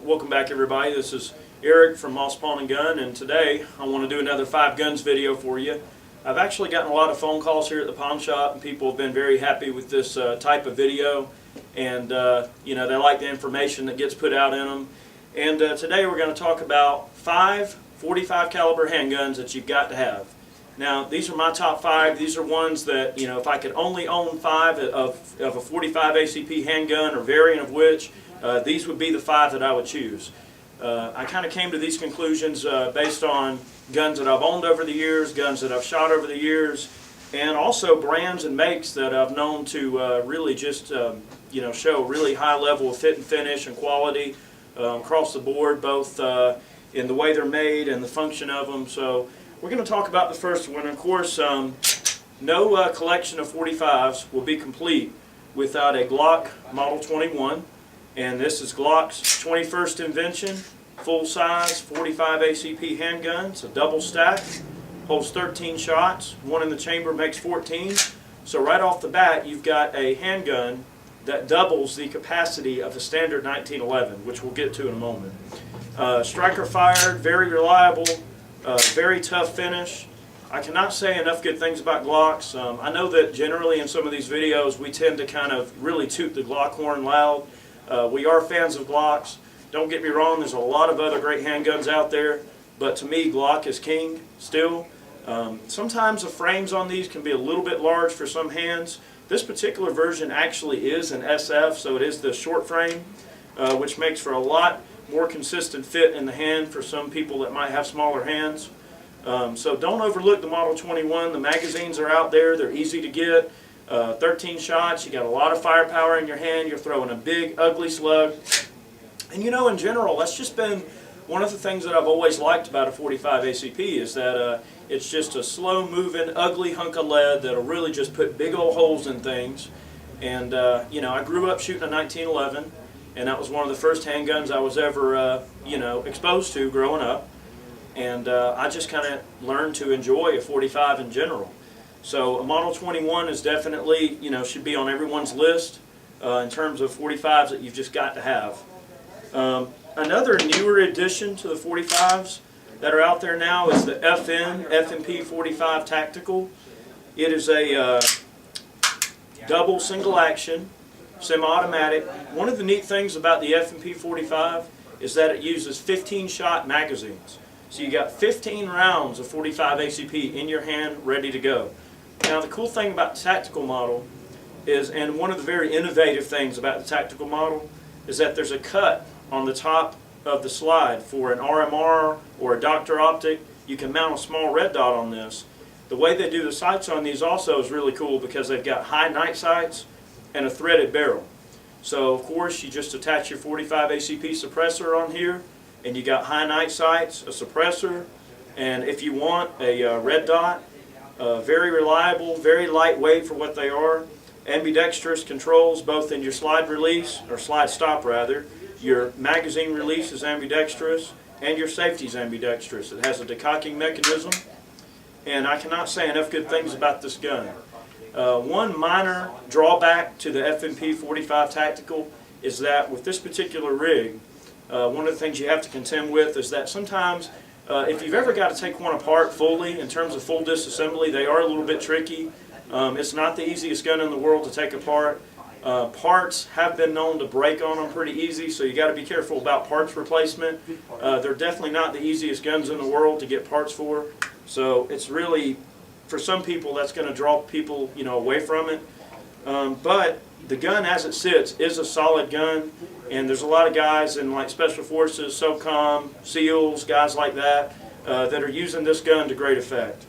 Welcome back, everybody. This is Eric from Moss Pawn and Gun, and today I want to do another 5 guns video for you. I've actually gotten a lot of phone calls here at the pawn shop, and people have been very happy with this type of video, and you know, they like the information that gets put out in them. And today we're going to talk about 5 .45 caliber handguns that you've got to have. Now, these are my top 5. These are ones that, you know, if I could only own 5 of a 45 ACP handgun or variant of which, these would be the 5 that I would choose. I kind of came to these conclusions based on guns that I've owned over the years, guns that I've shot over the years, and also brands and makes that I've known to really just you know, show a really high level of fit and finish and quality across the board, both in the way they're made and the function of them. So we're going to talk about the first one. Of course, no collection of 45s will be complete without a Glock Model 21. And this is Glock's 21st invention, full-size 45 ACP handgun. It's a double stack, holds 13 shots, one in the chamber makes 14. So right off the bat, you've got a handgun that doubles the capacity of a standard 1911, which we'll get to in a moment. Striker fired, very reliable, very tough finish. I cannot say enough good things about Glocks. I know that generally in some of these videos we tend to kind of really toot the Glock horn loud. We are fans of Glocks. Don't get me wrong, there's a lot of other great handguns out there, but to me Glock is king still. Sometimes the frames on these can be a little bit large for some hands. This particular version actually is an SF, so it is the short frame, which makes for a lot more consistent fit in the hand for some people that might have smaller hands. So don't overlook the Model 21. The magazines are out there, they're easy to get. 13 shots, you got a lot of firepower in your hand, you're throwing a big ugly slug. And you know, in general, that's just been one of the things that I've always liked about a 45 ACP is that it's just a slow moving ugly hunk of lead that'll really just put big old holes in things. And you know, I grew up shooting a 1911, and that was one of the first handguns I was ever you know, exposed to growing up. And I just kind of learned to enjoy a 45 in general. So a Model 21 is definitely, you know, should be on everyone's list in terms of 45s that you've just got to have. Another newer addition to the 45s that are out there now is the MP45 Tactical. It is a double single action, semi-automatic. One of the neat things about the MP45 is that it uses 15 shot magazines. So you got 15 rounds of 45 ACP in your hand ready to go. Now the cool thing about the Tactical model is, and one of the very innovative things about the Tactical model, is that there's a cut on the top of the slide for an RMR or a Dr. Optic. You can mount a small red dot on this. The way they do the sights on these also is really cool because they've got high night sights and a threaded barrel. So of course you just attach your 45 ACP suppressor on here, and you got high night sights, a suppressor, and if you want a red dot, very reliable, very lightweight for what they are. Ambidextrous controls both in your slide release, or slide stop rather. Your magazine release is ambidextrous, and your safety is ambidextrous. It has a decocking mechanism, and I cannot say enough good things about this gun. One minor drawback to the MP45 Tactical is that with this particular rig, one of the things you have to contend with is that sometimes if you've ever got to take one apart fully, in terms of full disassembly, they are a little bit tricky. It's not the easiest gun in the world to take apart. Parts have been known to break on them pretty easy, so you got to be careful about parts replacement. They're definitely not the easiest guns in the world to get parts for. So it's really, for some people, that's going to draw people, you know, away from it. But the gun as it sits is a solid gun. And there's a lot of guys in like Special Forces, SOCOM, SEALs, guys like that, that are using this gun to great effect.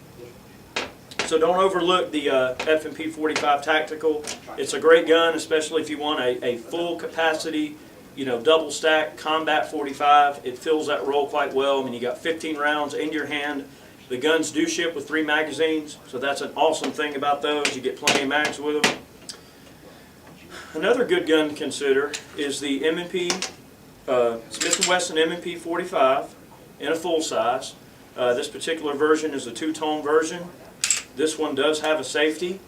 So don't overlook the MP45 Tactical. It's a great gun, especially if you want a full capacity, you know, double stack combat 45. It fills that role quite well. I mean, you got 15 rounds in your hand. The guns do ship with 3 magazines, so that's an awesome thing about those. You get plenty of mags with them. Another good gun to consider is the Smith & Wesson MP45 in a full size. This particular version is a 2-tone version. This one does have a safety.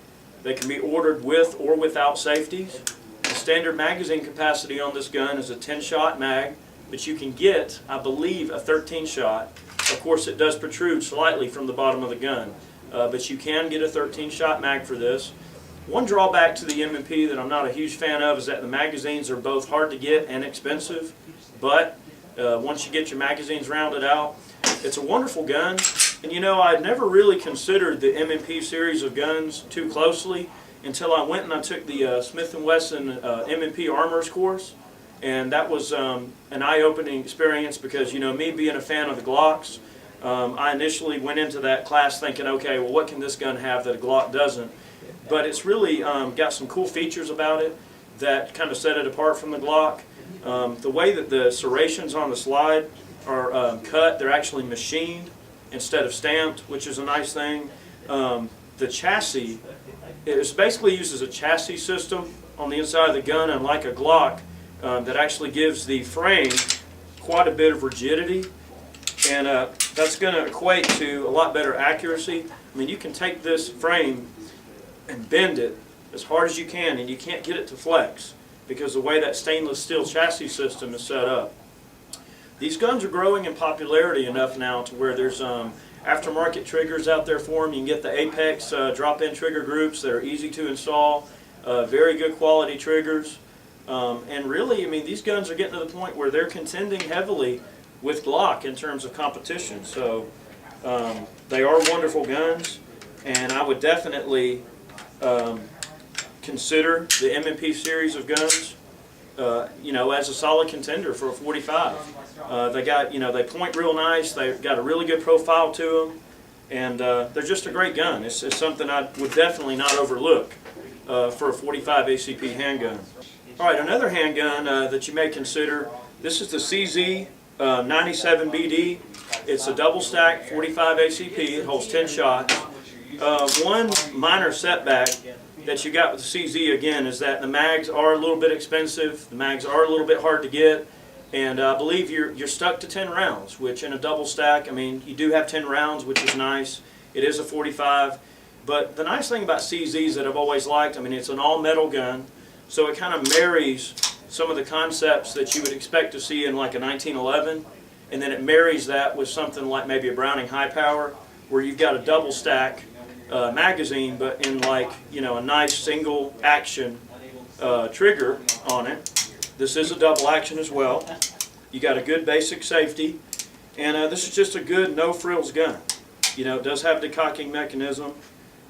They can be ordered with or without safeties. The standard magazine capacity on this gun is a 10-shot mag, but you can get, I believe, a 13 shot. Of course, it does protrude slightly from the bottom of the gun, but you can get a 13 shot mag for this. One drawback to the M&P that I'm not a huge fan of is that the magazines are both hard to get and expensive, but once you get your magazines rounded out, it's a wonderful gun. And you know, I'd never really considered the M&P series of guns too closely until I went and I took the Smith & Wesson M&P Armorers course. And that was an eye-opening experience because, you know, me being a fan of the Glocks, I initially went into that class thinking, okay, well, what can this gun have that a Glock doesn't? But it's really got some cool features about it that kind of set it apart from the Glock. The way that the serrations on the slide are cut, they're actually machined instead of stamped, which is a nice thing. The chassis, it basically uses a chassis system on the inside of the gun, unlike a Glock, that actually gives the frame quite a bit of rigidity, and that's going to equate to a lot better accuracy. I mean, you can take this frame and bend it as hard as you can, and you can't get it to flex because the way that stainless steel chassis system is set up. These guns are growing in popularity enough now to where there's aftermarket triggers out there for them. You can get the Apex drop-in trigger groups that are easy to install, very good quality triggers. And really, I mean, these guns are getting to the point where they're contending heavily with Glock in terms of competition. So they are wonderful guns, and I would definitely consider the M&P series of guns, you know, as a solid contender for a 45. They got, you know, they point real nice. They've got a really good profile to them, and they're just a great gun. It's something I would definitely not overlook for a 45 ACP handgun. All right, another handgun that you may consider. This is the CZ 97BD. It's a double stack 45 ACP. It holds 10 shots. One minor setback that you got with the CZ again is that the mags are a little bit expensive. The mags are a little bit hard to get, and I believe you're stuck to 10 rounds, which in a double stack, I mean, you do have 10 rounds, which is nice. It is a 45, but the nice thing about CZs that I've always liked, I mean, it's an all-metal gun, so it kind of marries some of the concepts that you would expect to see in like a 1911, and then it marries that with something like maybe a Browning high power, where you've got a double stack magazine, but in like, you know, a nice single action trigger on it. This is a double action as well. You got a good basic safety, and this is just a good no frills gun. You know, it does have the cocking mechanism,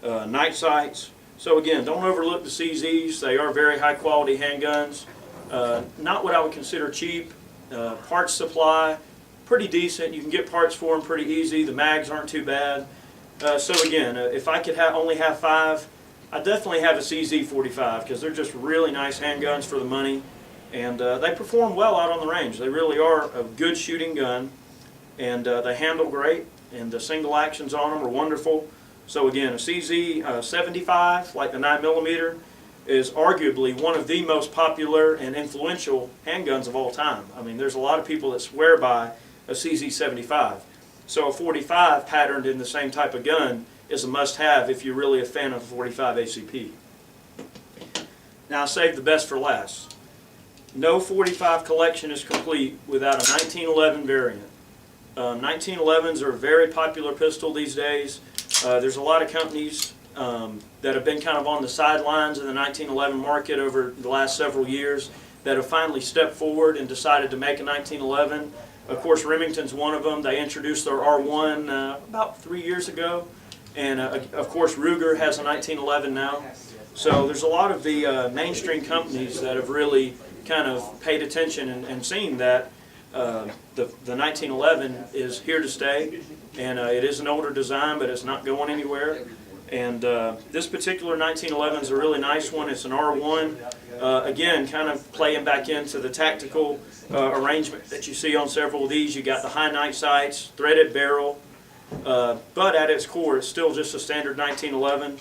night sights. So again, don't overlook the CZs. They are very high quality handguns. Not what I would consider cheap. Parts supply, pretty decent. You can get parts for them pretty easy. The mags aren't too bad. So again, if I could only have 5, I definitely have a CZ45 because they're just really nice handguns for the money, and they perform well out on the range. They really are a good shooting gun, and they handle great, and the single actions on them are wonderful. So again, a CZ75, like the 9mm, is arguably one of the most popular and influential handguns of all time. I mean, there's a lot of people that swear by a CZ75. So a 45 patterned in the same type of gun is a must-have if you're really a fan of the 45 ACP. Now, I saved the best for last. No 45 collection is complete without a 1911 variant. 1911s are a very popular pistol these days. There's a lot of companies that have been kind of on the sidelines of the 1911 market over the last several years that have finally stepped forward and decided to make a 1911. Of course, Remington's one of them. They introduced their R1 about 3 years ago. And of course, Ruger has a 1911 now. So there's a lot of the mainstream companies that have really kind of paid attention and seen that the 1911 is here to stay. And it is an older design, but it's not going anywhere. And this particular 1911 is a really nice one. It's an R1. Again, kind of playing back into the tactical arrangement that you see on several of these. You got the high night sights, threaded barrel, but at its core, it's still just a standard 1911.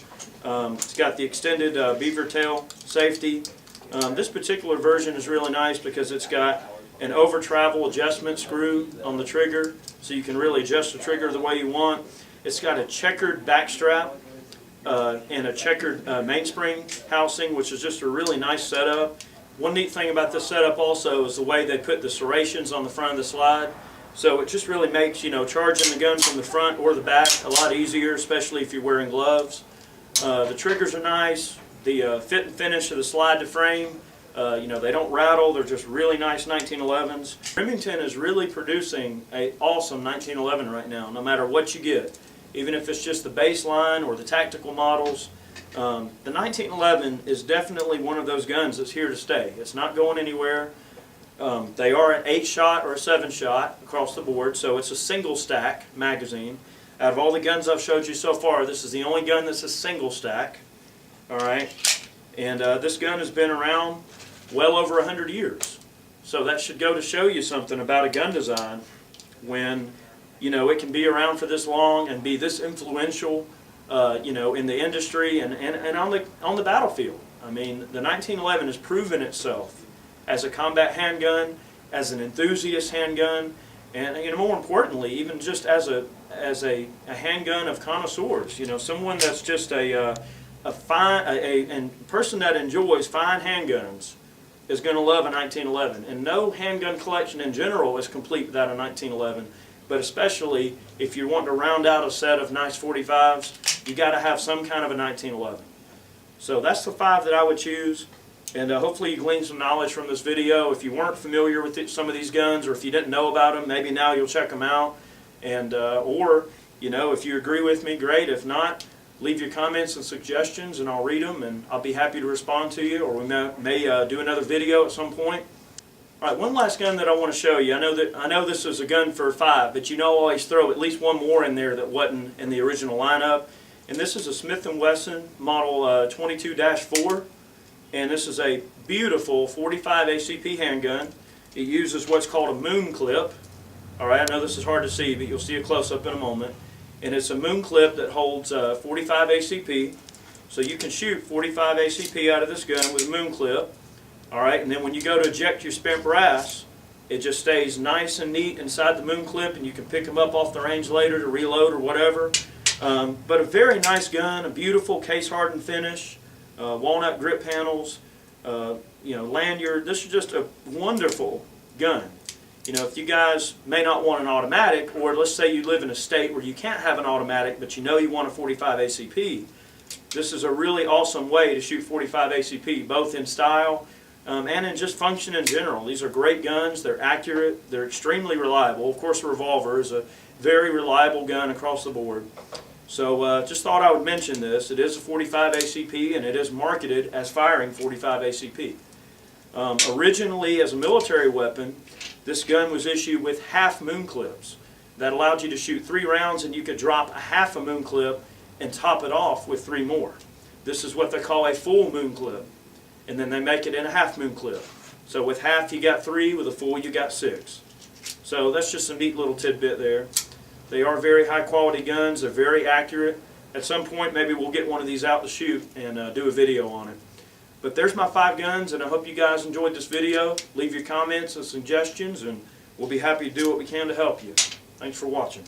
It's got the extended beaver tail safety. This particular version is really nice because it's got an over travel adjustment screw on the trigger, so you can really adjust the trigger the way you want. It's got a checkered back strap and a checkered mainspring housing, which is just a really nice setup. One neat thing about this setup also is the way they put the serrations on the front of the slide. So it just really makes, charging the gun from the front or the back a lot easier, especially if you're wearing gloves. The triggers are nice. The fit and finish of the slide to frame, they don't rattle. They're just really nice 1911s. Remington is really producing an awesome 1911 right now, no matter what you get. Even if it's just the baseline or the tactical models. The 1911 is definitely one of those guns that's here to stay. It's not going anywhere. They are an 8-shot or a 7-shot across the board, so it's a single stack magazine. Out of all the guns I've showed you so far, this is the only gun that's a single stack. Alright, and this gun has been around well over 100 years. So that should go to show you something about a gun design when, it can be around for this long and be this influential, in the industry and on the battlefield. I mean, the 1911 has proven itself as a combat handgun, as an enthusiast handgun, and more importantly, even just as a handgun of connoisseurs. Someone that's just a person that enjoys fine handguns is going to love a 1911. And no handgun collection in general is complete without a 1911. But especially if you want to round out a set of nice 45s, you got to have some kind of a 1911. So that's the 5 that I would choose. And hopefully you gleaned some knowledge from this video. If you weren't familiar with some of these guns, or if you didn't know about them, maybe now you'll check them out. And or if you agree with me, great. If not, leave your comments and suggestions, and I'll read them, and I'll be happy to respond to you. Or we may do another video at some point. All right, one last gun that I want to show you. I know this is a gun for 5, but always throw at least one more in there that wasn't in the original lineup. And this is a Smith & Wesson Model 22-4, and this is a beautiful 45 ACP handgun. It uses what's called a moon clip. All right, I know this is hard to see, but you'll see a close-up in a moment. And it's a moon clip that holds 45 ACP, so you can shoot 45 ACP out of this gun with a moon clip. Alright, and then when you go to eject your spent brass, it just stays nice and neat inside the moon clip, and you can pick them up off the range later to reload or whatever. But a very nice gun, a beautiful case-hardened finish, walnut grip panels, lanyard. This is just a wonderful gun. If you guys may not want an automatic, or let's say you live in a state where you can't have an automatic, but you want a 45 ACP, this is a really awesome way to shoot 45 ACP, both in style and in just function in general. These are great guns. They're accurate. They're extremely reliable. Of course, a revolver is a very reliable gun across the board. So just thought I would mention this. It is a 45 ACP, and it is marketed as firing 45 ACP. Originally, as a military weapon, this gun was issued with half moon clips. That allowed you to shoot 3 rounds, and you could drop a half a moon clip and top it off with 3 more. This is what they call a full moon clip. And then they make it in a half moon clip. So with half you got 3, with a full you got 6. So that's just a neat little tidbit there. They are very high quality guns. They're very accurate. At some point maybe we'll get one of these out to shoot and do a video on it. But there's my 5 guns, and I hope you guys enjoyed this video. Leave your comments and suggestions, and we'll be happy to do what we can to help you. Thanks for watching.